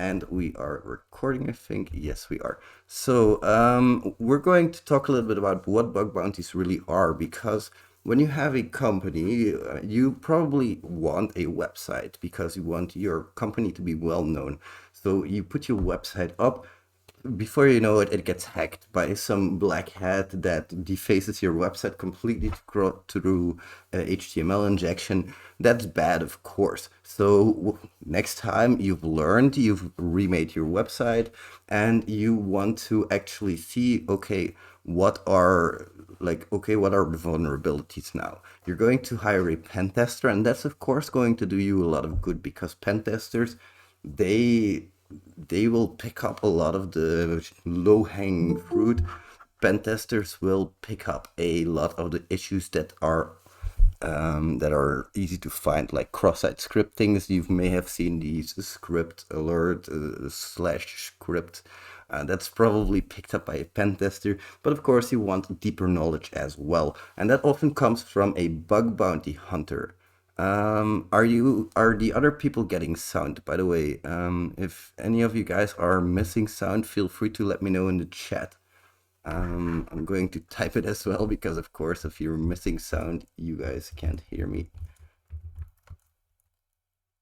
And we are recording, I think. Yes, we are. So, we're going to talk a little bit about what bug bounties really are, because when you have a company, you probably want a website because you want your company to be well known. So you put your website up. Before you know it, it gets hacked by some black hat that defaces your website completely through HTML injection. That's bad, of course. So next time you've learned, you've remade your website, and you want to actually see, okay, what are the vulnerabilities now? You're going to hire a pen tester, and that's of course going to do you a lot of good because pen testers, they they will pick up a lot of the low-hanging fruit. Pen testers will pick up a lot of the issues that are easy to find, like cross-site scriptings. You may have seen these script alert slash script. That's probably picked up by a pen tester, but of course you want deeper knowledge as well, and that often comes from a bug bounty hunter. Are the other people getting sound? By the way, if any of you guys are missing sound, feel free to let me know in the chat. I'm going to type it as well because, of course, if you're missing sound, you guys can't hear me.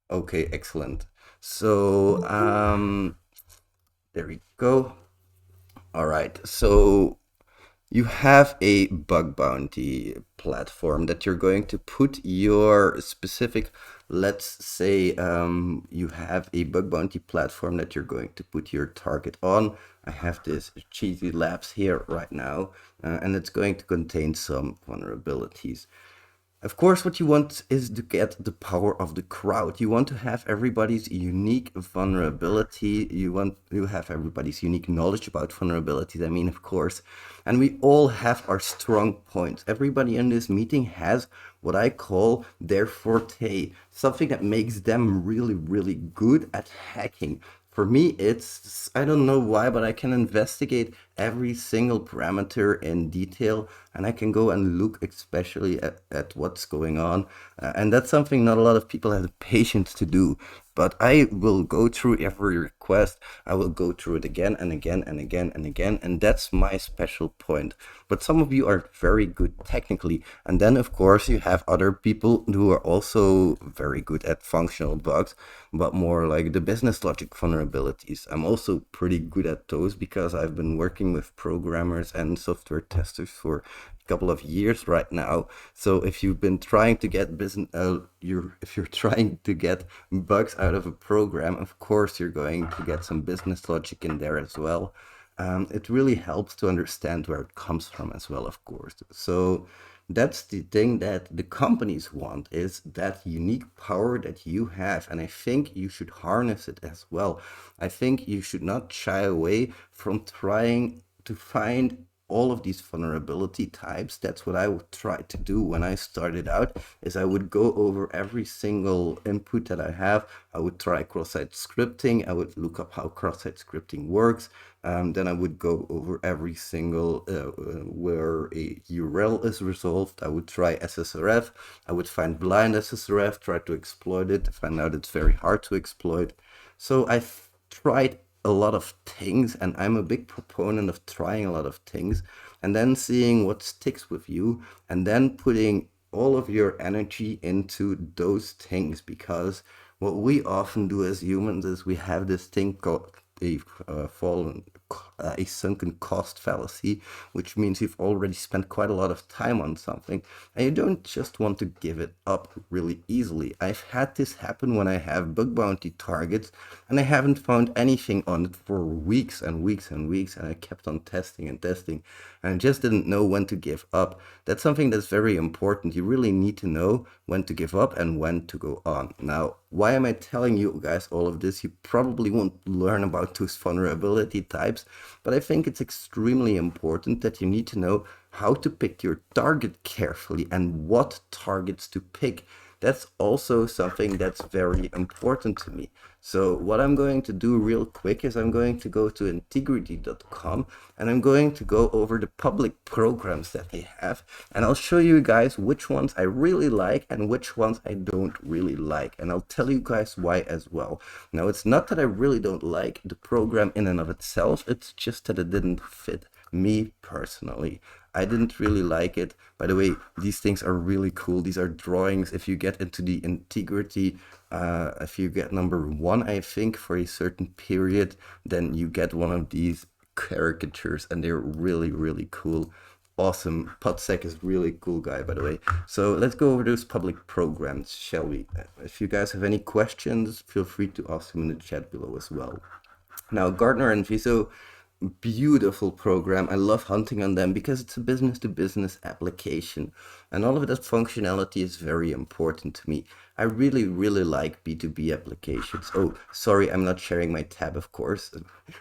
Okay, excellent. So, there we go. All right. So you have a bug bounty platform that you're going to put your specific, let's say, you have a bug bounty platform that you're going to put your target on. I have this cheesy labs here right now, and it's going to contain some vulnerabilities. Of course, what you want is to get the power of the crowd. You want to have everybody's unique vulnerability. You want to have everybody's unique knowledge about vulnerabilities. I mean, of course. And we all have our strong points. Everybody in this meeting has what I call their forte, something that makes them really, really good at hacking. For me, it's, I don't know why, but I can investigate every single parameter in detail, and I can go and look especially at what's going on. And that's something not a lot of people have the patience to do. But I will go through every request. I will go through it again and again and again and again. And that's my special point. But some of you are very good technically. And then, of course, you have other people who are also very good at functional bugs, but more like the business logic vulnerabilities. I'm also pretty good at those because I've been working with programmers and software testers for a couple of years right now. So if you've been trying to get if you're trying to get bugs out of a program, of course you're going to get some business logic in there as well. It really helps to understand where it comes from as well, of course. So that's the thing that the companies want, is that unique power that you have. And I think you should harness it as well. I think you should not shy away from trying to find all of these vulnerability types. That's what I would try to do when I started out, is I would go over every single input that I have. I would try cross-site scripting. I would look up how cross-site scripting works. Then I would go over every single where a URL is resolved. I would try SSRF. I would find blind SSRF, try to exploit it, find out it's very hard to exploit. So I've tried a lot of things, and I'm a big proponent of trying a lot of things and then seeing what sticks with you, and then putting all of your energy into those things, because what we often do as humans is we have this thing called fallen a sunken cost fallacy, which means you've already spent quite a lot of time on something and you don't just want to give it up really easily. I've had this happen when I have bug bounty targets and I haven't found anything on it for weeks and weeks and weeks, and I kept on testing and testing and I just didn't know when to give up. That's something that's very important. You really need to know when to give up and when to go on. Now, why am I telling you guys all of this? You probably won't learn about those vulnerability types, but I think it's extremely important that you need to know how to pick your target carefully and what targets to pick. That's also something that's very important to me. So what I'm going to do real quick is I'm going to go to integrity.com and I'm going to go over the public programs that they have, and I'll show you guys which ones I really like and which ones I don't really like, and I'll tell you guys why as well. Now, it's not that I really don't like the program in and of itself, it's just that it didn't fit me personally. I didn't really like it. By the way, these things are really cool. These are drawings. If you get into the integrity, if you get number one, I think, for a certain period, then you get one of these caricatures, and they're really, really cool. Awesome. Podsec is really cool guy, by the way. So let's go over those public programs, shall we? If you guys have any questions, feel free to ask them in the chat below as well. Now, Gartner and Viso, beautiful program. I love hunting on them because it's a business to business application, and all of that functionality is very important to me. I really, really like B2B applications. Oh, sorry, I'm not sharing my tab, of course.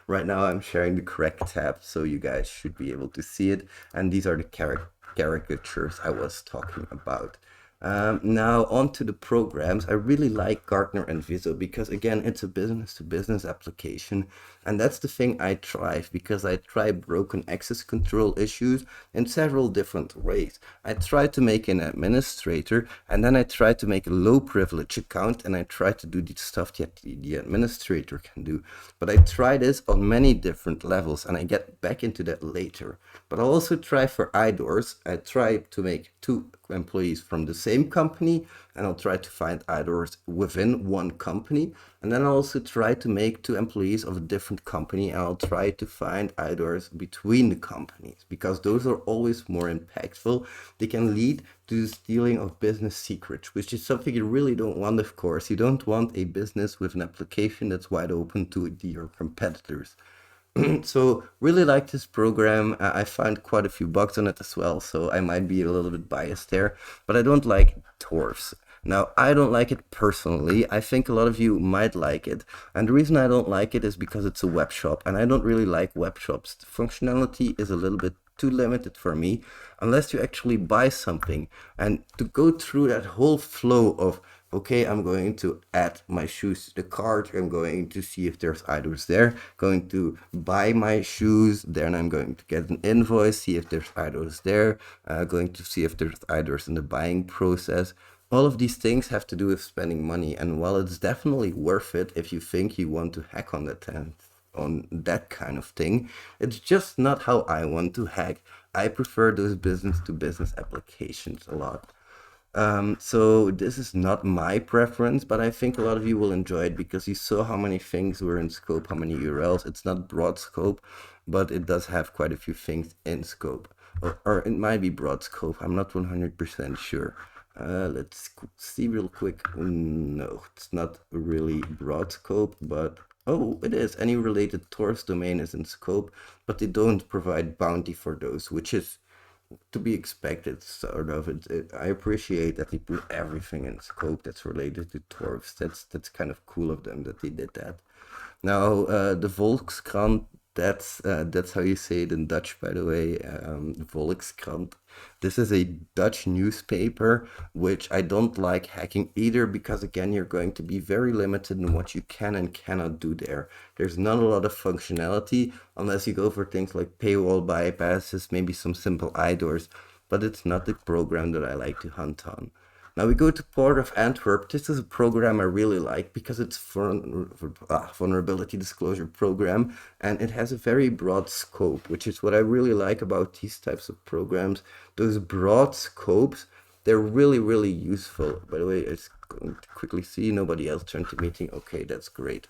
Right now I'm sharing the correct tab, so you guys should be able to see it. And these are the caricatures I was talking about. Now on to the programs. I really like Gartner and Viso because, again, it's a business to business application, and that's the thing I thrive because I try broken access control issues in several different ways. I try to make an administrator, and then I try to make a low privilege account, and I try to do the stuff that the administrator can do. But I try this on many different levels, and I get back into that later. But I also try for IDORs. I try to make 2 employees from the same company, and I'll try to find IDORs within one company, and then I'll also try to make 2 employees of a different company, and I'll try to find IDORs between the companies, because those are always more impactful. They can lead to the stealing of business secrets, which is something you really don't want, of course. You don't want a business with an application that's wide open to your competitors. So really like this program. I find quite a few bugs on it as well, so I might be a little bit biased there, but I don't like dwarfs. Now, I don't like it personally. I think a lot of you might like it, and the reason I don't like it is because it's a web shop, and I don't really like web shops. The functionality is a little bit too limited for me unless you actually buy something, and to go through that whole flow of, okay, I'm going to add my shoes to the cart, I'm going to see if there's items there, going to buy my shoes, then I'm going to get an invoice, see if there's items there, going to see if there's items in the buying process. All of these things have to do with spending money, and while it's definitely worth it if you think you want to hack on that kind of thing, it's just not how I want to hack. I prefer those business to business applications a lot. So this is not my preference, but I think a lot of you will enjoy it because you saw how many things were in scope, how many URLs. It's not broad scope, but it does have quite a few things in scope. Or it might be broad scope. I'm not 100% sure. Let's see real quick. No, it's not really broad scope, but oh, it is. Any related Tor's domain is in scope, but they don't provide bounty for those, which is to be expected, sort of. I appreciate that they put everything in scope that's related to dwarves. That's kind of cool of them that they did that. Now, the Volkskrant, that's how you say it in Dutch, by the way. Volkskrant. This is a Dutch newspaper, which I don't like hacking either, because again, you're going to be very limited in what you can and cannot do there. There's not a lot of functionality unless you go for things like paywall bypasses, maybe some simple IDORs, but it's not the program that I like to hunt on. Now we go to Port of Antwerp. This is a program I really like because it's vulnerability disclosure program, and it has a very broad scope, which is what I really like about these types of programs. Those broad scopes, they're really, really useful. By the way, it's going to quickly see nobody else turned to meeting. Okay, that's great.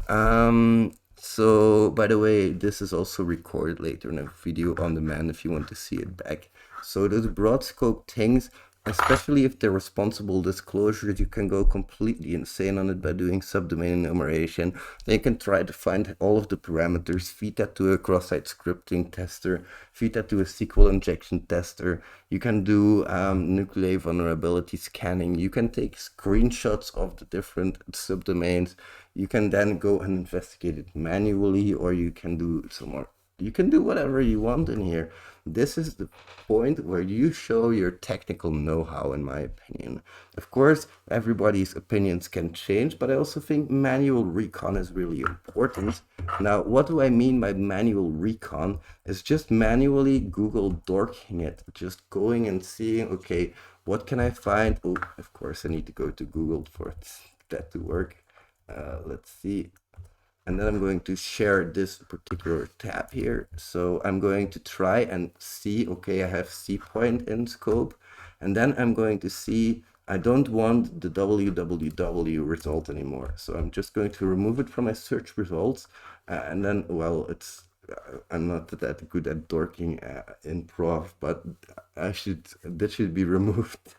So by the way, this is also recorded later in a video on demand if you want to see it back. So those broad scope things, especially if they're responsible disclosures, you can go completely insane on it by doing subdomain enumeration. Then you can try to find all of the parameters, feed that to a cross-site scripting tester, feed that to a SQL injection tester. You can do nuclei vulnerability scanning. You can take screenshots of the different subdomains. You can then go and investigate it manually, or you can do some more you can do whatever you want in here. This is the point where you show your technical know-how, in my opinion. Of course, everybody's opinions can change, but I also think manual recon is really important. Now, what do I mean by manual recon? It's just manually Google dorking it, just going and seeing, okay, what can I find? Oh, of course, I need to go to Google for that to work. Let's see. And then I'm going to share this particular tab here. So I'm going to try and see, okay, I have C point in scope. And then I'm going to see, I don't want the www result anymore. So I'm just going to remove it from my search results. And then, well, I'm not that good at dorking improv, but that should be removed.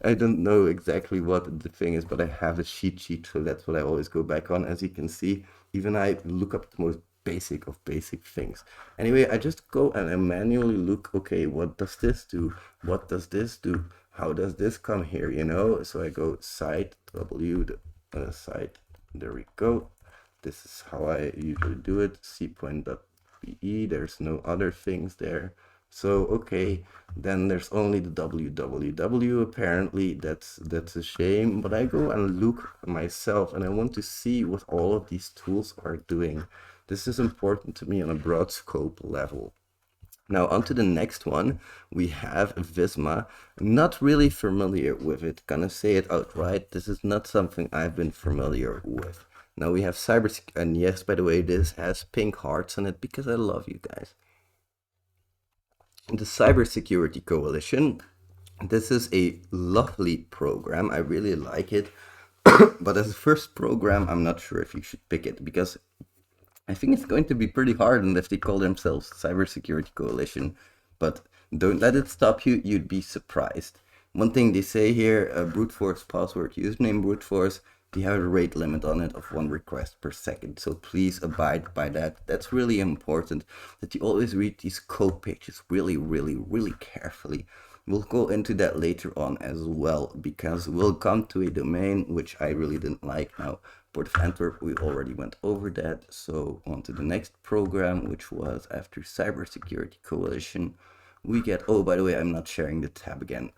I don't know exactly what the thing is, but I have a cheat sheet, so that's what I always go back on. As you can see, even I look up the most basic of basic things. Anyway, I just go and I manually look, okay, what does this do? What does this do? How does this come here, you know? So I go site W, site, there we go. This is how I usually do it, cpoint.be, there's no other things there. So, okay, then there's only the www. Apparently, that's a shame. But I go and look myself, and I want to see what all of these tools are doing. This is important to me on a broad scope level. Now, on to the next one, we have Visma. Not really familiar with it. Gonna say it outright. This is not something I've been familiar with. Now we have cybersecurity, and yes, by the way, this has pink hearts on it because I love you guys. The Cybersecurity Coalition. This is a lovely program. I really like it. But as a first program, I'm not sure if you should pick it because I think it's going to be pretty hard and if they call themselves Cybersecurity Coalition. But don't let it stop you. You'd be surprised. One thing they say here, brute force password, username brute force, they have a rate limit on it of 1 request per second. So please abide by that. That's really important that you always read these code pages really, really, really carefully. We'll go into that later on as well because we'll come to a domain which I really didn't like. Now, Port of Antwerp, we already went over that. So on to the next program, which was after Cybersecurity Coalition. We get, oh, by the way, I'm not sharing the tab again.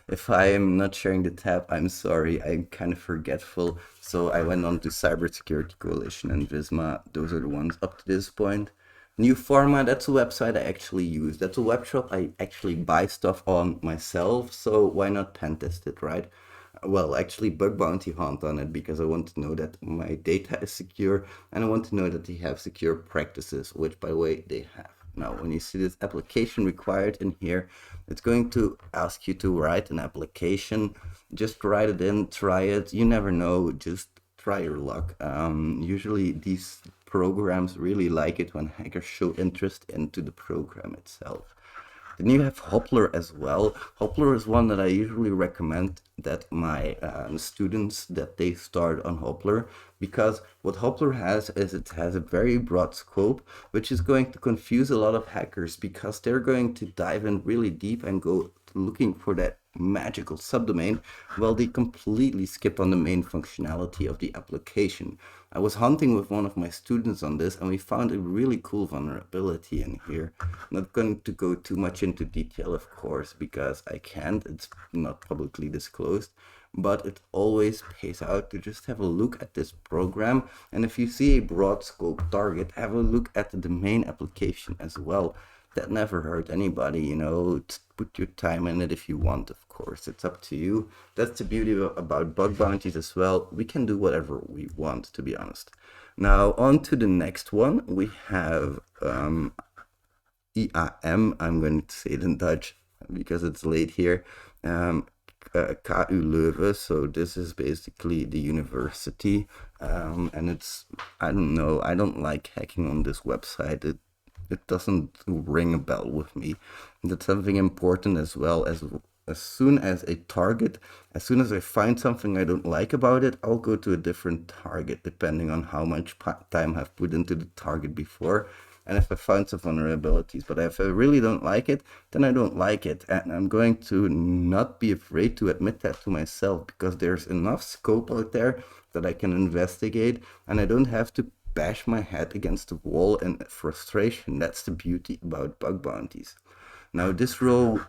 If I am not sharing the tab, I'm sorry, I'm kind of forgetful. So I went on to Cybersecurity Coalition and Visma. Those are the ones up to this point. New Pharma, that's a website I actually use. That's a web shop I actually buy stuff on myself. So why not pen test it, right? Well, actually bug bounty hunt on it because I want to know that my data is secure and I want to know that they have secure practices, which by the way, they have. Now, when you see this application required in here, it's going to ask you to write an application. Just write it in, try it. You never know, just try your luck. Usually these programs really like it when hackers show interest into the program itself. Then you have Hoppler as well. Hoppler is one that I usually recommend that my students that they start on Hoppler because what Hoppler has is it has a very broad scope, which is going to confuse a lot of hackers because they're going to dive in really deep and go looking for that magical subdomain, well, they completely skip on the main functionality of the application. I was hunting with one of my students on this and we found a really cool vulnerability in here. I'm not going to go too much into detail, of course, because I can't. It's not publicly disclosed, but it always pays out to just have a look at this program. And if you see a broad scope target, have a look at the main application as well. That never hurt anybody, you know. Put your time in it if you want, of course. It's up to you. That's the beauty about bug bounties as well. We can do whatever we want, to be honest. Now, on to the next one. We have IAM. I'm going to say it in Dutch because it's late here. KU Leuven, so this is basically the university. And it's, I don't know, I don't like hacking on this website. It doesn't ring a bell with me. That's something important as well as soon as a target, as soon as I find something I don't like about it, I'll go to a different target depending on how much time I've put into the target before. And if I find some vulnerabilities, but if I really don't like it, then I don't like it. And I'm going to not be afraid to admit that to myself because there's enough scope out there that I can investigate and I don't have to bash my head against the wall in frustration. That's the beauty about bug bounties. Now, this role,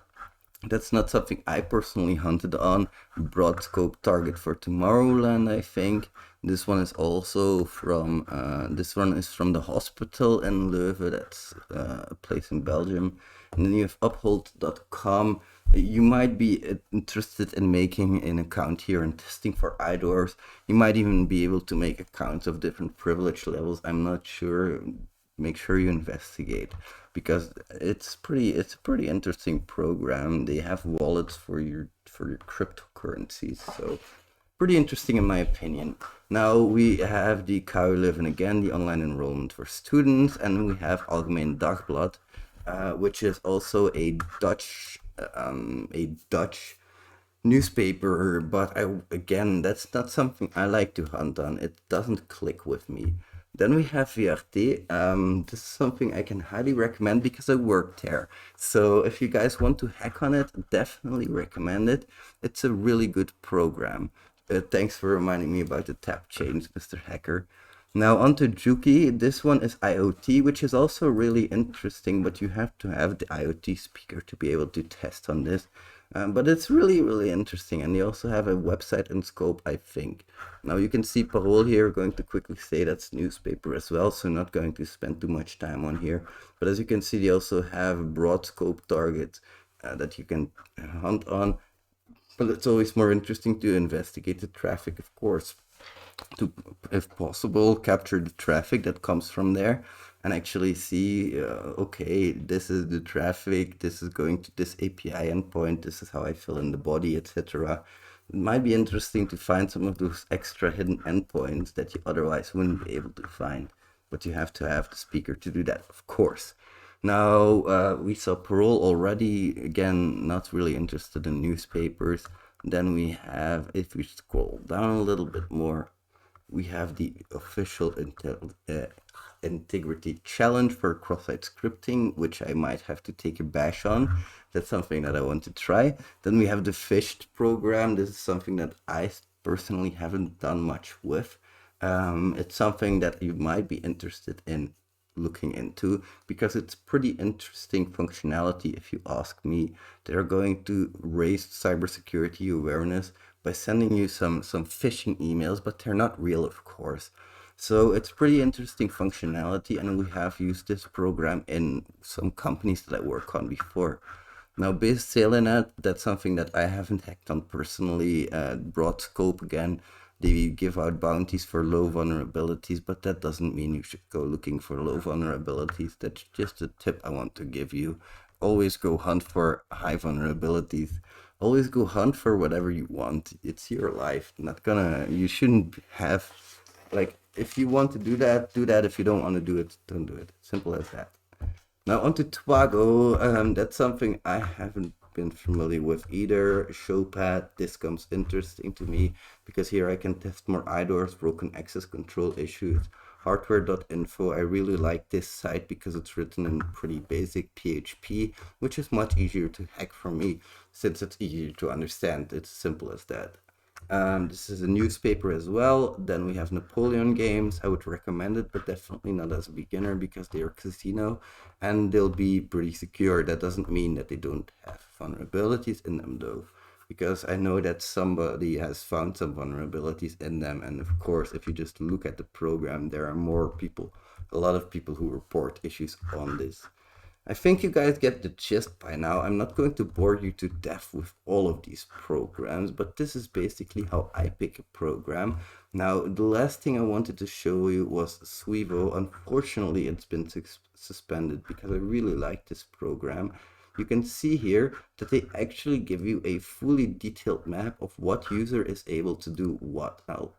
that's not something I personally hunted on. Broad scope target for Tomorrowland, I think. This one is also from the hospital in Leuven. That's a place in Belgium. And then you have uphold.com. You might be interested in making an account here and testing for iDoors. You might even be able to make accounts of different privilege levels. I'm not sure. Make sure you investigate, because it's a pretty interesting program. They have wallets for your cryptocurrencies, so pretty interesting in my opinion. Now we have the KU Leuven again, the online enrollment for students, and we have Algemeen Dagblad, which is also a Dutch newspaper, but again, that's not something I like to hunt on. It doesn't click with me. Then we have VRT. This is something I can highly recommend because I worked there. So if you guys want to hack on it, definitely recommend it. It's a really good program. Thanks for reminding me about the tab change, Mr. Hacker. Now onto Juki. This one is IoT, which is also really interesting, but you have to have the IoT speaker to be able to test on this. But it's really, really interesting. And they also have a website and scope, I think. Now you can see Parole here. Going to quickly say that's newspaper as well, so not going to spend too much time on here. But as you can see, they also have broad scope targets that you can hunt on. But it's always more interesting to investigate the traffic, of course, to, if possible, capture the traffic that comes from there and actually see, okay, this is the traffic, this is going to this API endpoint, this is how I fill in the body, etc. It might be interesting to find some of those extra hidden endpoints that you otherwise wouldn't be able to find, but you have to have the speaker to do that, of course. Now, we saw Parole already, again, not really interested in newspapers. Then we have, if we scroll down a little bit more, we have the official integrity challenge for cross-site scripting, which I might have to take a bash on. That's something that I want to try. Then we have the fished program. This is something that I personally haven't done much with. It's something that you might be interested in looking into, because it's pretty interesting functionality if you ask me. They're going to raise cybersecurity awareness by sending you some phishing emails, but they're not real, of course. So it's pretty interesting functionality, and we have used this program in some companies that I work on before. Now, base Salinet, that's something that I haven't hacked on personally. Broad scope again. They give out bounties for low vulnerabilities, but that doesn't mean you should go looking for low vulnerabilities. That's just a tip I want to give you. Always go hunt for high vulnerabilities. Always go hunt for whatever you want. It's your life. You shouldn't have, like, if you want to do that, do that. If you don't want to do it, don't do it. Simple as that. Now onto Twago. That's something I haven't been familiar with either. Showpad, this comes interesting to me because here I can test more iDoors, broken access control issues. Hardware.info, I really like this site because it's written in pretty basic PHP, which is much easier to hack for me since it's easier to understand. It's simple as that. This is a newspaper as well. Then we have Napoleon Games. I would recommend it, but definitely not as a beginner because they are casino and they'll be pretty secure. That doesn't mean that they don't have vulnerabilities in them though, because I know that somebody has found some vulnerabilities in them. And of course, if you just look at the program, there are a lot of people who report issues on this. I think you guys get the gist by now. I'm not going to bore you to death with all of these programs, but this is basically how I pick a program. Now, the last thing I wanted to show you was Swivo. Unfortunately, it's been suspended because I really like this program. You can see here that they actually give you a fully detailed map of what user is able to do what. Now,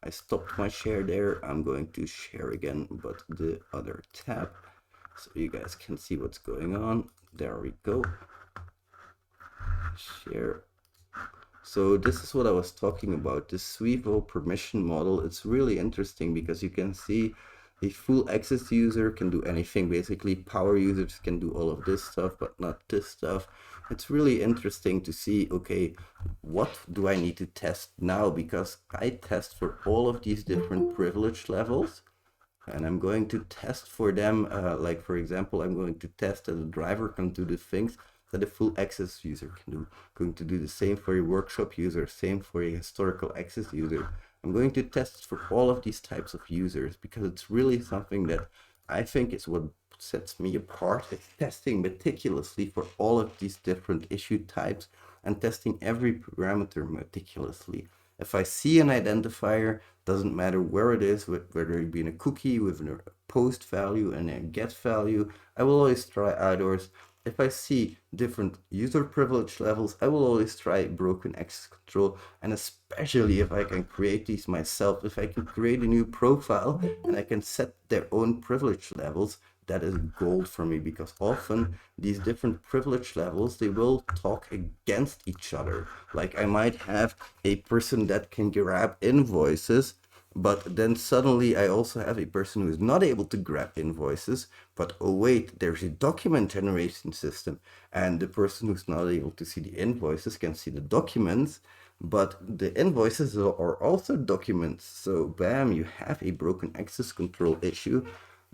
I stopped my share there. I'm going to share again, but the other tab, so you guys can see what's going on. There we go. Share. So this is what I was talking about, the Swivo permission model. It's really interesting because you can see a full access user can do anything. Basically, power users can do all of this stuff, but not this stuff. It's really interesting to see, okay, what do I need to test now? Because I test for all of these different privilege levels. and I'm going to test for them, like for example, I'm going to test that a driver can do the things that a full access user can do. Going to do the same for a workshop user, same for a historical access user. I'm going to test for all of these types of users because it's really something that I think is what sets me apart. It's testing meticulously for all of these different issue types and testing every parameter meticulously. If I see an identifier, doesn't matter where it is, whether it be in a cookie with a post value and a get value, I will always try outdoors. If I see different user privilege levels, I will always try broken access control. And especially if I can create these myself, if I can create a new profile and I can set their own privilege levels, that is gold for me, because often these different privilege levels, they will talk against each other. Like I might have a person that can grab invoices, but then suddenly I also have a person who is not able to grab invoices, but oh wait, there's a document generation system, and the person who's not able to see the invoices can see the documents, but the invoices are also documents. So bam, you have a broken access control issue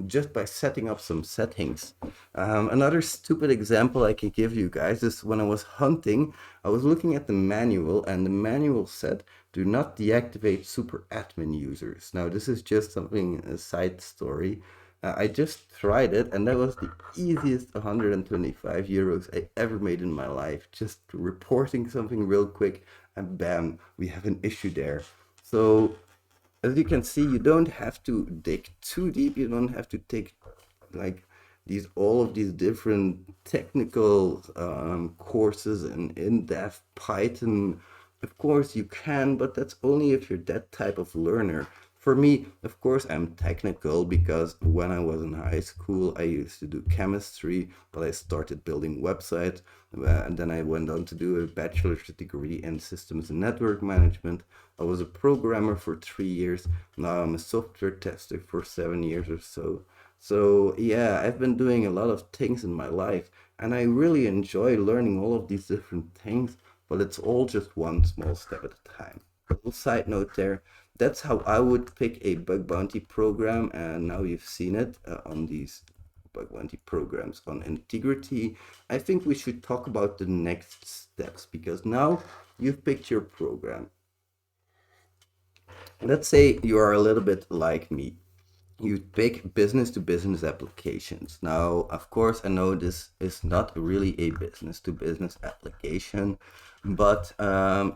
just by setting up some settings. Another stupid example I can give you guys is when I was hunting, I was looking at the manual, and the manual said, do not deactivate super admin users. Now, this is just something, a side story. I just tried it, and that was the easiest 125 euros I ever made in my life. Just reporting something real quick, and bam, we have an issue there. So as you can see, you don't have to dig too deep. You don't have to take like these all of these different technical courses and in-depth Python. Of course you can, but that's only if you're that type of learner. For me, of course, I'm technical because when I was in high school, I used to do chemistry, but I started building websites, and then I went on to do a bachelor's degree in systems and network management. I was a programmer for 3 years. Now I'm a software tester for 7 years or so. So yeah, I've been doing a lot of things in my life, and I really enjoy learning all of these different things, but it's all just one small step at a time. A little side note there. That's how I would pick a bug bounty program, and now you've seen it on these bug bounty programs on integrity. I think we should talk about the next steps, because now you've picked your program. Let's say you are a little bit like me. You pick business to business applications. Now, of course, I know this is not really a business to business application, but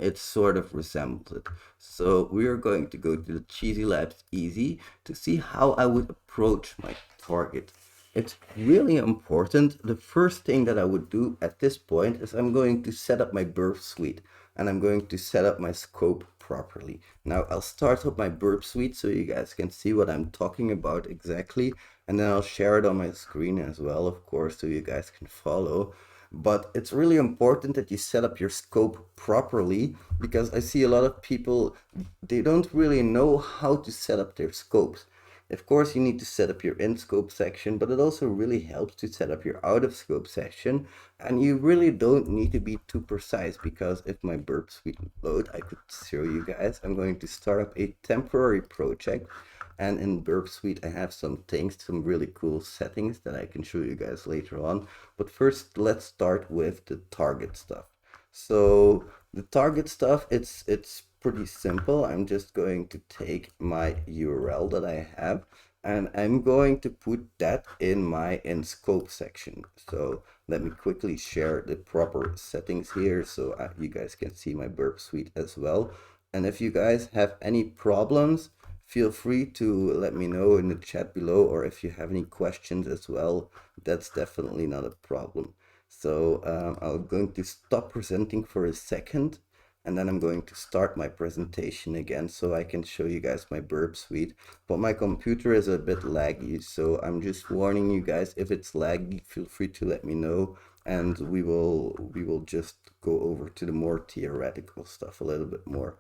it sort of resembles it. So we are going to go to the Cheesy Labs Easy to see how I would approach my target. It's really important. The first thing that I would do at this point is I'm going to set up my burp suite, and I'm going to set up my scope properly. Now I'll start up my burp suite so you guys can see what I'm talking about exactly, and then I'll share it on my screen as well, of course, so you guys can follow. But it's really important that you set up your scope properly, because I see a lot of people, they don't really know how to set up their scopes. Of course, you need to set up your in-scope section, but it also really helps to set up your out-of-scope section. And you really don't need to be too precise, because if my burp suite load, I could show you guys. I'm going to start up a temporary project. And in Burp Suite, I have some things, some really cool settings that I can show you guys later on. But first, let's start with the target stuff. So the target stuff, it's pretty simple. I'm just going to take my URL that I have, and I'm going to put that in my in scope section. So let me quickly share the proper settings here so you guys can see my burp suite as well. And if you guys have any problems, feel free to let me know in the chat below, or if you have any questions as well, that's definitely not a problem. So I'm going to stop presenting for a second, and then I'm going to start my presentation again so I can show you guys my burp suite. But my computer is a bit laggy, so I'm just warning you guys, if it's laggy, feel free to let me know, and we will just go over to the more theoretical stuff a little bit more.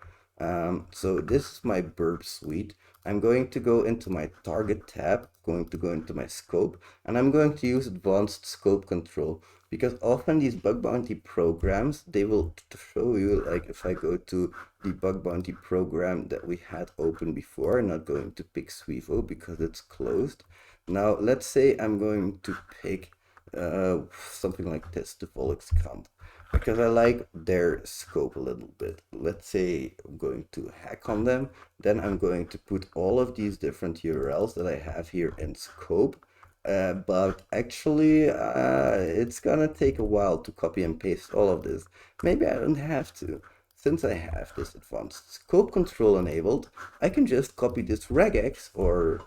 So this is my burp suite. I'm going to go into my target tab, going to go into my scope, and I'm going to use advanced scope control, because often these bug bounty programs, they will show you, like if I go to the bug bounty program that we had open before, not going to pick Swevo because it's closed. Now let's say I'm going to pick something like this, the Volix count, because I like their scope a little bit. Let's say I'm going to hack on them, then I'm going to put all of these different URLs that I have here in scope. But actually, it's gonna take a while to copy and paste all of this. Maybe I don't have to. Since I have this advanced scope control enabled, I can just copy this regex, or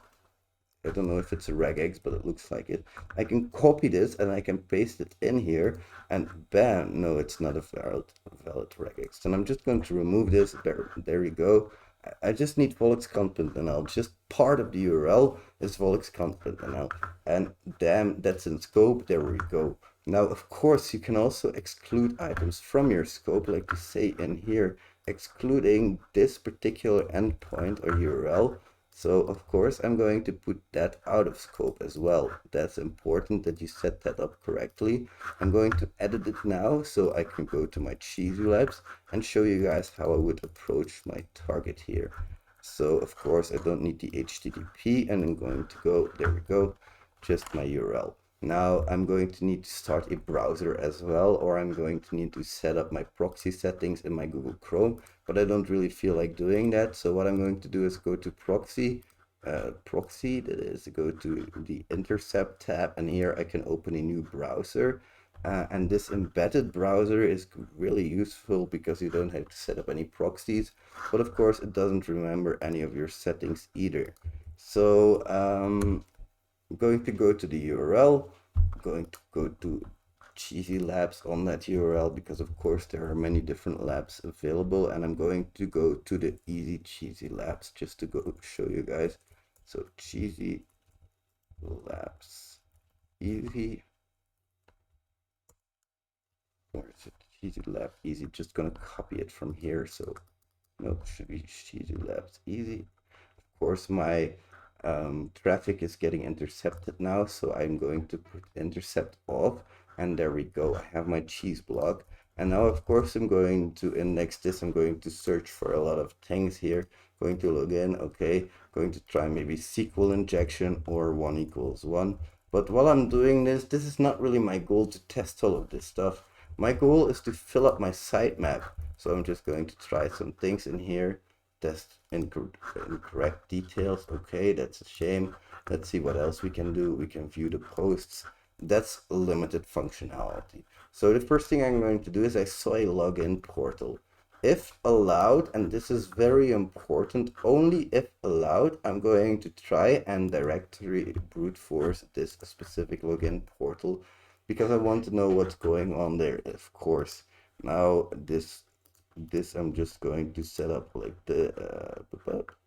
I don't know if it's a regex, but it looks like it. I can copy this and I can paste it in here, and bam, no, it's not a valid regex. And I'm just going to remove this. There you go. I just need Volix content NL. Just part of the URL is Volix content NL. And damn, that's in scope. There we go. Now, of course, you can also exclude items from your scope, like you say in here, excluding this particular endpoint or URL. So of course I'm going to put that out of scope as well. That's important that you set that up correctly. I'm going to edit it now so I can go to my Cheesy Labs and show you guys how I would approach my target here. So of course I don't need the HTTP, and I'm going to go, there we go, just my URL. Now I'm going to need to start a browser as well, or I'm going to need to set up my proxy settings in my Google Chrome, but I don't really feel like doing that. So what I'm going to do is go to proxy, that is, go to the intercept tab, and here I can open a new browser. And this embedded browser is really useful because you don't have to set up any proxies, but of course it doesn't remember any of your settings either. So I'm going to go to the URL, I'm going to go to Cheesy Labs on that URL, because of course there are many different labs available, and I'm going to go to the Easy Cheesy Labs just to go show you guys. So Cheesy Labs Easy, or is it Cheesy Lab Easy? Just gonna copy it from here. So no, it should be Cheesy Labs Easy. Of course, my traffic is getting intercepted now, so I'm going to put intercept off, and there we go. I have my cheese block, and now of course I'm going to index this. I'm going to search for a lot of things here, going to log in, okay, going to try maybe SQL injection or 1 equals 1. But while I'm doing this, this is not really my goal to test all of this stuff. My goal is to fill up my sitemap, so I'm just going to try some things in here. Test incorrect details. Okay, that's a shame. Let's see what else we can do. We can view the posts. That's limited functionality. So the first thing I'm going to do is I saw a login portal. If allowed, and this is very important, only if allowed, I'm going to try and directory brute force this specific login portal, because I want to know what's going on there, of course. Now this I'm just going to set up like the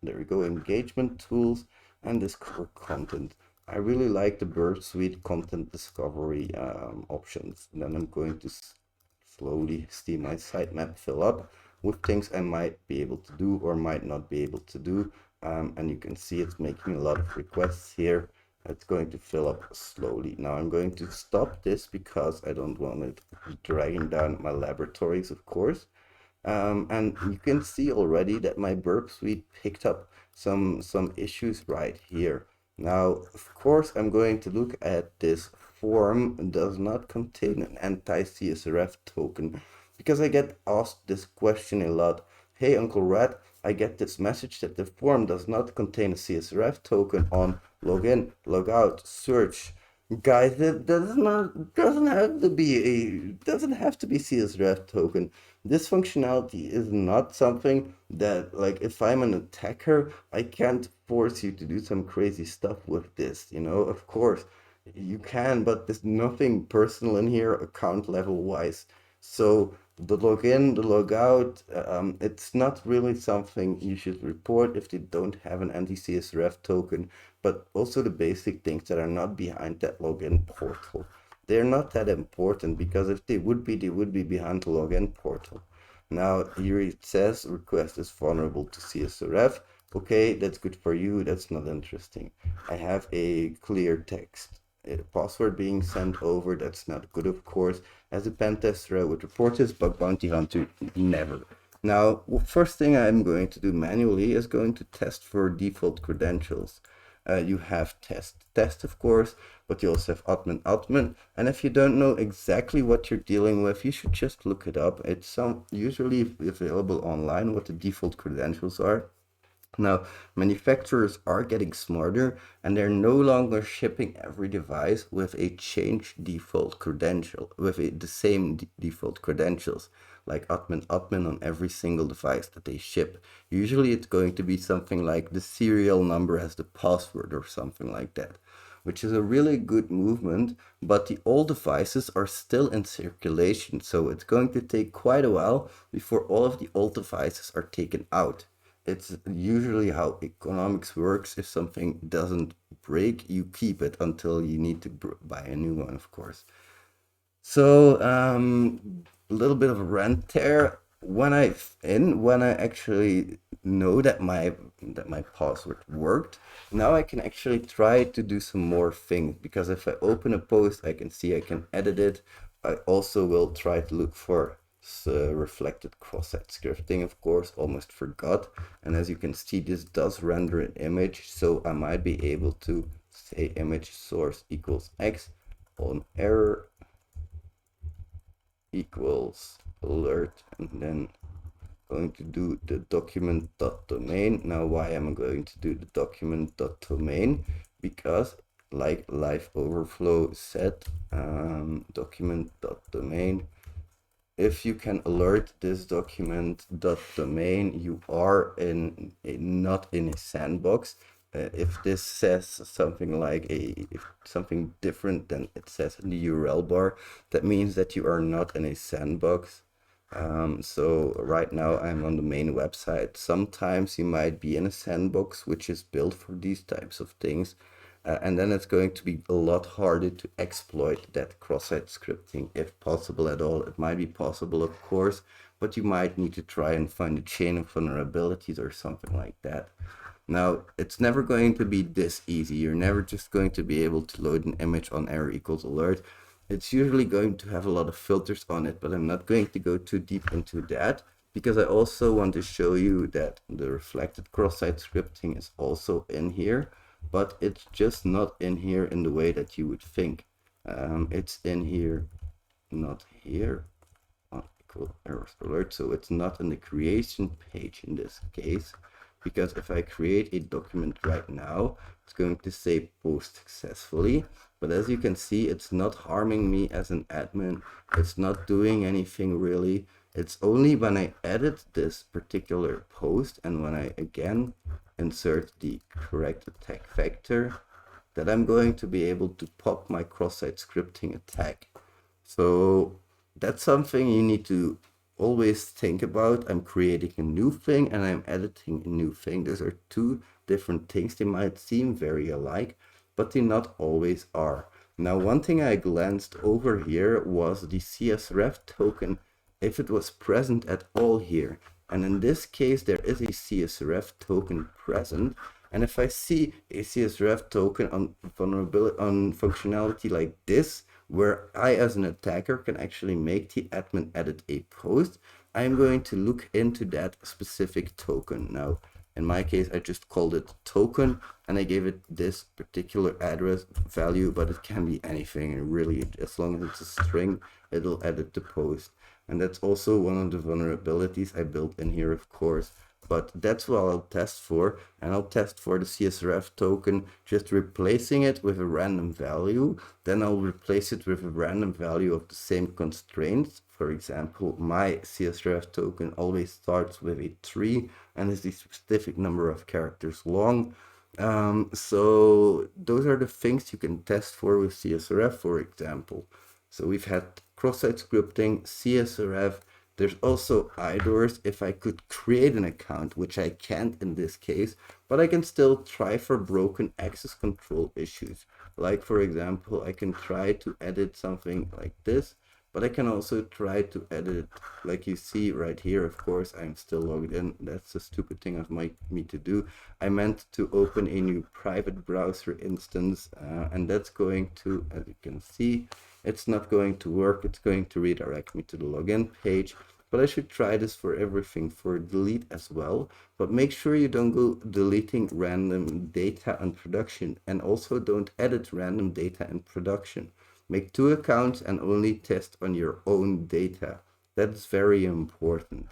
there we go, engagement tools, and this core content. I really like the Burp Suite content discovery options. And then I'm going to slowly see my sitemap fill up with things I might be able to do or might not be able to do. And you can see it's making a lot of requests here. It's going to fill up slowly. Now I'm going to stop this because I don't want it dragging down my laboratories, of course. And you can see already that my Burp Suite picked up some issues right here. Now, of course, I'm going to look at this form does not contain an anti-CSRF token, because I get asked this question a lot. Hey, Uncle Rat, I get this message that the form does not contain a CSRF token on login, logout, search. Guys, that doesn't have to be CSRF token. This functionality is not something that, like, if I'm an attacker, I can't force you to do some crazy stuff with this, you know? Of course, you can, but there's nothing personal in here, account level wise. So the login, the logout, it's not really something you should report if they don't have an anti-CSRF token, but also the basic things that are not behind that login portal. They're not that important, because if they would be behind the login portal. Now here it says request is vulnerable to CSRF. Okay, that's good for you. That's not interesting. I have a clear text. A password being sent over. That's not good, of course. As a pen tester, I would report this, but bounty hunter, never. Now, first thing I'm going to do manually is going to test for default credentials. You have test, of course, but you also have admin. And if you don't know exactly what you're dealing with, you should just look it up. It's usually available online what the default credentials are. Now, manufacturers are getting smarter and they're no longer shipping every device with a changed default credential, with the same default credentials, like admin on every single device that they ship. Usually it's going to be something like the serial number as the password or something like that, which is a really good movement, but the old devices are still in circulation, so it's going to take quite a while before all of the old devices are taken out. It's usually how economics works. If something doesn't break, you keep it until you need to buy a new one, of course. So a little bit of a rant there. When I actually know that my password worked, now I can actually try to do some more things, because if I open a post, I can see I can edit it. I also will try to look for reflected cross-site scripting, of course, almost forgot. And as you can see, this does render an image, so I might be able to say image source equals X on error equals alert, and then going to do the document.domain. Now, why am I going to do the document.domain? Because like Live Overflow said, document.domain, if you can alert this document.domain, you are not in a sandbox. If this says something like something different than it says in the URL bar, that means that you are not in a sandbox. So right now I'm on the main website. Sometimes you might be in a sandbox, which is built for these types of things. And then it's going to be a lot harder to exploit that cross-site scripting, if possible at all. It might be possible, of course, but you might need to try and find a chain of vulnerabilities or something like that. Now, it's never going to be this easy. You're never just going to be able to load an image on error equals alert. It's usually going to have a lot of filters on it, but I'm not going to go too deep into that, because I also want to show you that the reflected cross-site scripting is also in here, but it's just not in here in the way that you would think. It's in here, not here, on equal errors alert, so it's not in the creation page in this case, because if I create a document right now, it's going to say post successfully. But as you can see, it's not harming me as an admin. It's not doing anything really. It's only when I edit this particular post and when I again insert the correct attack vector that I'm going to be able to pop my cross-site scripting attack. So that's something you need to always think about. I'm creating a new thing and I'm editing a new thing. Those are two different things. They might seem very alike, but they not always are. Now, one thing I glanced over here was the CSRF token, if it was present at all here. And in this case, there is a CSRF token present. And if I see a CSRF token on vulnerability, on functionality like this, where I as an attacker can actually make the admin edit a post, I'm going to look into that specific token. Now, in my case, I just called it token and I gave it this particular address value, but it can be anything. And really, as long as it's a string, it'll edit the post. And that's also one of the vulnerabilities I built in here, of course. But that's what I'll test for, and I'll test for the CSRF token, just replacing it with a random value. Then I'll replace it with a random value of the same constraints. For example, my CSRF token always starts with a 3 and is the specific number of characters long. So those are the things you can test for with CSRF, for example. So we've had cross-site scripting, CSRF. There's also IDORs if I could create an account, which I can't in this case, but I can still try for broken access control issues. Like, for example, I can try to edit something like this, but I can also try to edit it. Like you see right here, of course, I'm still logged in. That's a stupid thing of me to do. I meant to open a new private browser instance, and that's going to, as you can see, it's not going to work. It's going to redirect me to the login page. But I should try this for everything, for delete as well. But make sure you don't go deleting random data in production, and also don't edit random data in production. Make 2 accounts and only test on your own data. That's very important.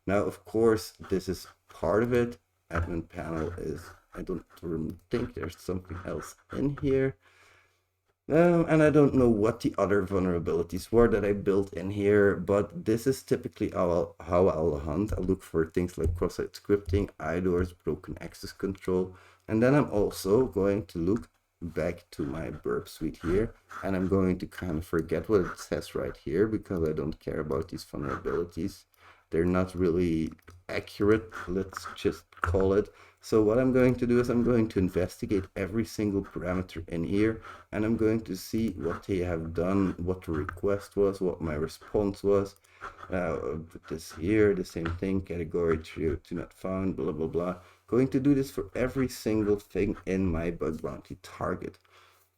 Now, of course, this is part of it. Admin panel is, I don't think there's something else in here. And I don't know what the other vulnerabilities were that I built in here, but this is typically how I'll hunt. I'll look for things like cross-site scripting, IDORs, broken access control, and then I'm also going to look back to my burp suite here, and I'm going to kind of forget what it says right here because I don't care about these vulnerabilities. They're not really accurate, let's just call it. So what I'm going to do is I'm going to investigate every single parameter in here, and I'm going to see what they have done, what the request was, what my response was. Put this here, the same thing, category to not found, blah, blah, blah. Going to do this for every single thing in my bug bounty target.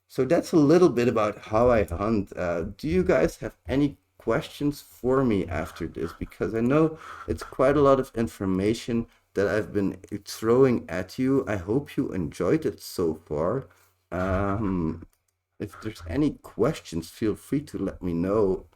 So that's a little bit about how I hunt. Do you guys have any questions for me after this? Because I know it's quite a lot of information that I've been throwing at you. I hope you enjoyed it so far. If there's any questions, feel free to let me know.